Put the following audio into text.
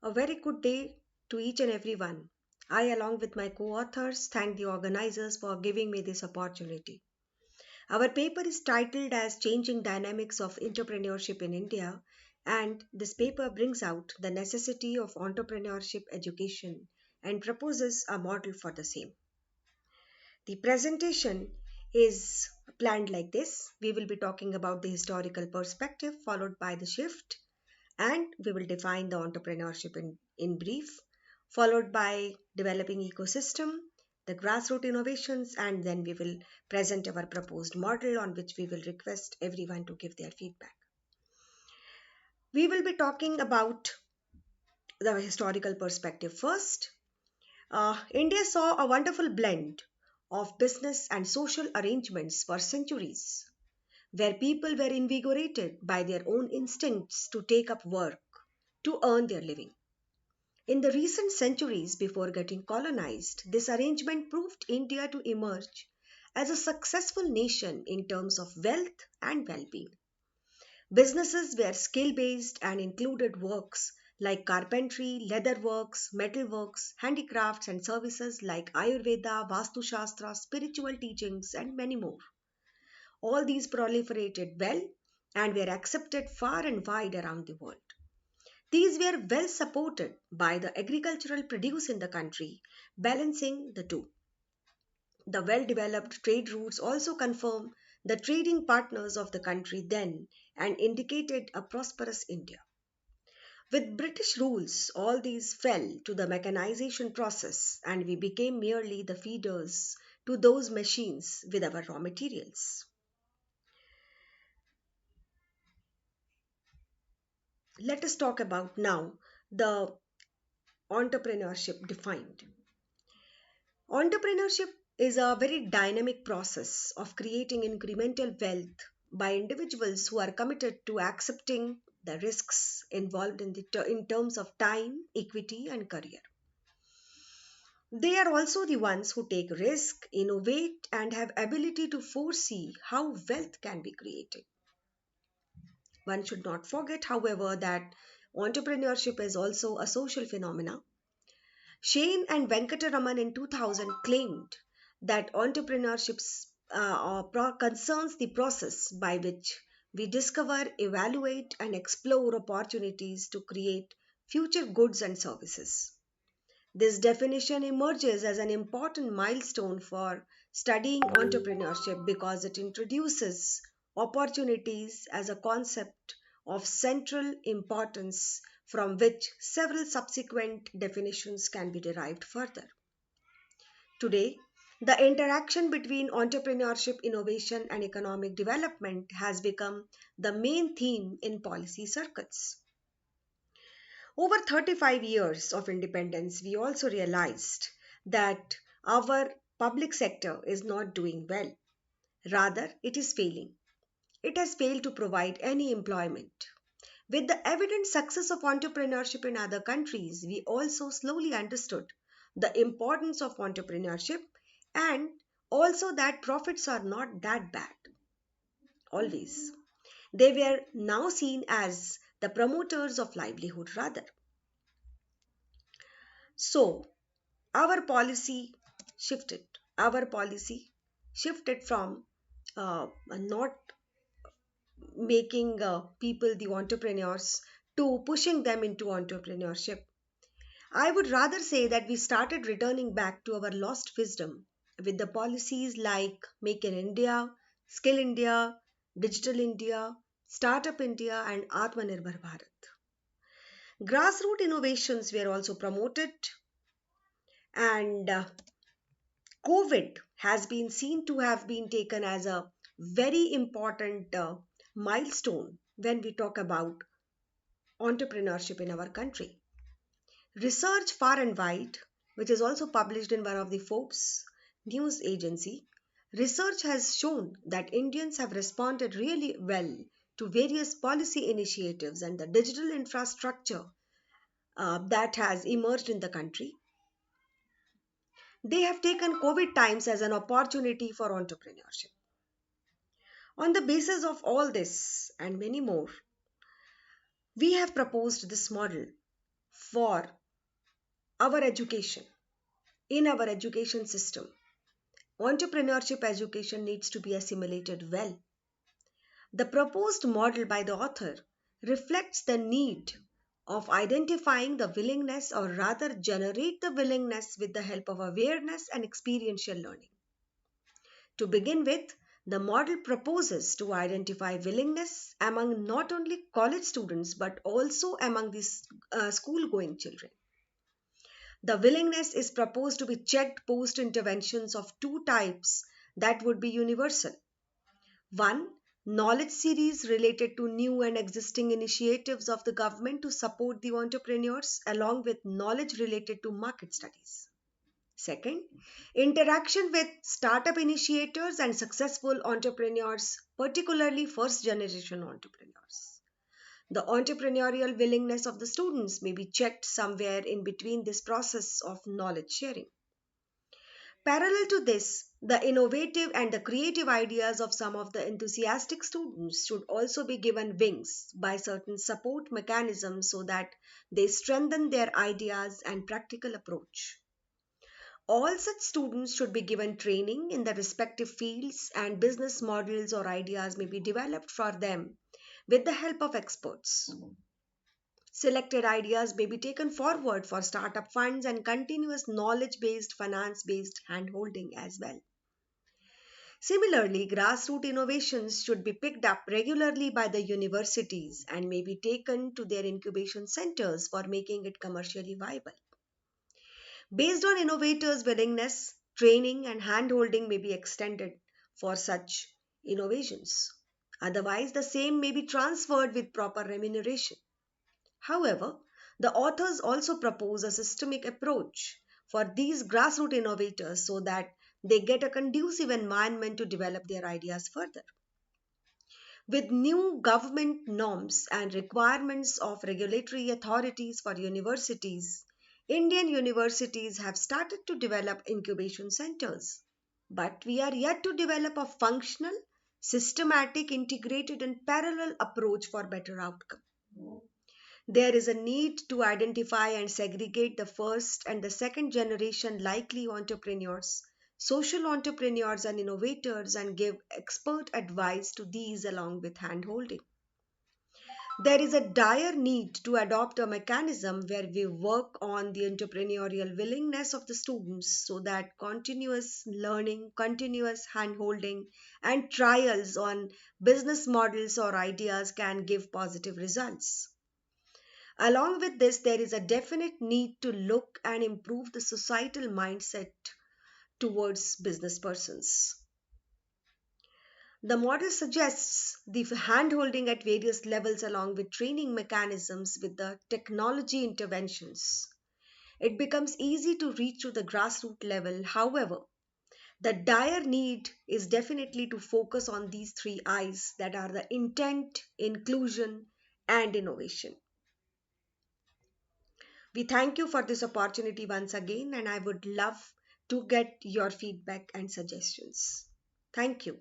A very good day to each and every one. I, along with my co authors, thank the organizers for giving me this opportunity. Our paper is titled as Changing Dynamics of Entrepreneurship in India, and this paper brings out the necessity of entrepreneurship education and proposes a model for the same. The presentation is planned like this. We will be talking about the historical perspective, followed by the shift, and we will define the entrepreneurship in brief, followed by developing ecosystem, the grassroots innovations, and then we will present our proposed model on which we will request everyone to give their feedback. We will be talking about the historical perspective first. India saw a wonderful blend of business and social arrangements for centuries, where people were invigorated by their own instincts to take up work to earn their living. In the recent centuries before getting colonized, this arrangement proved India to emerge as a successful nation in terms of wealth and well being. Businesses were skill based and included works like carpentry, leatherworks, metalworks, handicrafts, and services like Ayurveda, Vastu Shastra, spiritual teachings, and many more. All these proliferated well and were accepted far and wide around the world. These were well supported by the agricultural produce in the country, balancing the two. The well developed trade routes also confirm the trading partners of the country then and indicated a prosperous India. With British rules, all these fell to the mechanization process and we became merely the feeders to those machines with our raw materials. Let us talk about now the entrepreneurship defined. Entrepreneurship is a very dynamic process of creating incremental wealth by individuals who are committed to accepting the risks involved in terms of time, equity, and career. They are also the ones who take risk, innovate, and have ability to foresee how wealth can be created. One should not forget, however, that entrepreneurship is also a social phenomenon. Shane and Venkataraman in 2000 claimed that entrepreneurship concerns the process by which we discover, evaluate, and explore opportunities to create future goods and services. This definition emerges as an important milestone for studying entrepreneurship because it introduces opportunities as a concept of central importance from which several subsequent definitions can be derived further. Today, the interaction between entrepreneurship, innovation, and economic development has become the main theme in policy circuits. Over 35 years of independence, we also realized that our public sector is not doing well. Rather, it is failing. It has failed to provide any employment. With the evident success of entrepreneurship in other countries, we also slowly understood the importance of entrepreneurship and also that profits are not that bad, always. They were now seen as the promoters of livelihood, rather. So, our policy shifted. Our policy shifted from not making people the entrepreneurs to pushing them into entrepreneurship. I would rather say that we started returning back to our lost wisdom with the policies like Make in India, Skill India, Digital India, Startup India, and Atmanirbhar Bharat. Grassroots innovations were also promoted, and COVID has been seen to have been taken as a very important milestone when we talk about entrepreneurship in our country. Research far and wide, which is also published in one of the Forbes news agency, research has shown that Indians have responded really well to various policy initiatives and the digital infrastructure that has emerged in the country. They have taken COVID times as an opportunity for entrepreneurship. On the basis of all this and many more, we have proposed this model for our education. In our education system, entrepreneurship education needs to be assimilated well. The proposed model by the author reflects the need of identifying the willingness, or rather generate the willingness with the help of awareness and experiential learning. To begin with, the model proposes to identify willingness among not only college students but also among these school going children. The willingness is proposed to be checked post interventions of two types that would be universal. One, knowledge series related to new and existing initiatives of the government to support the entrepreneurs, along with knowledge related to market studies. Second, interaction with startup initiators and successful entrepreneurs, particularly first generation entrepreneurs. The entrepreneurial willingness of the students may be checked somewhere in between this process of knowledge sharing. Parallel to this, the innovative and the creative ideas of some of the enthusiastic students should also be given wings by certain support mechanisms so that they strengthen their ideas and practical approach. All such students should be given training in the respective fields, and business models or ideas may be developed for them with the help of experts. Selected ideas may be taken forward for startup funds and continuous knowledge based, finance based handholding as well. Similarly, grassroots innovations should be picked up regularly by the universities and may be taken to their incubation centers for making it commercially viable. Based on innovators' willingness, training and handholding may be extended for such innovations. Otherwise, the same may be transferred with proper remuneration. However, the authors also propose a systemic approach for these grassroots innovators so that they get a conducive environment to develop their ideas further. With new government norms and requirements of regulatory authorities for universities, Indian universities have started to develop incubation centers. But we are yet to develop a functional, systematic, integrated, and parallel approach for better outcome. There is a need to identify and segregate the first and the second generation likely entrepreneurs, social entrepreneurs, and innovators and give expert advice to these along with handholding. There is a dire need to adopt a mechanism where we work on the entrepreneurial willingness of the students so that continuous learning, continuous handholding, and trials on business models or ideas can give positive results. Along with this, there is a definite need to look and improve the societal mindset towards business persons. The model suggests the handholding at various levels along with training mechanisms with the technology interventions. It becomes easy to reach to the grassroots level. However, the dire need is definitely to focus on these three I's that are the intent, inclusion, and innovation. We thank you for this opportunity once again, and I would love to get your feedback and suggestions. Thank you.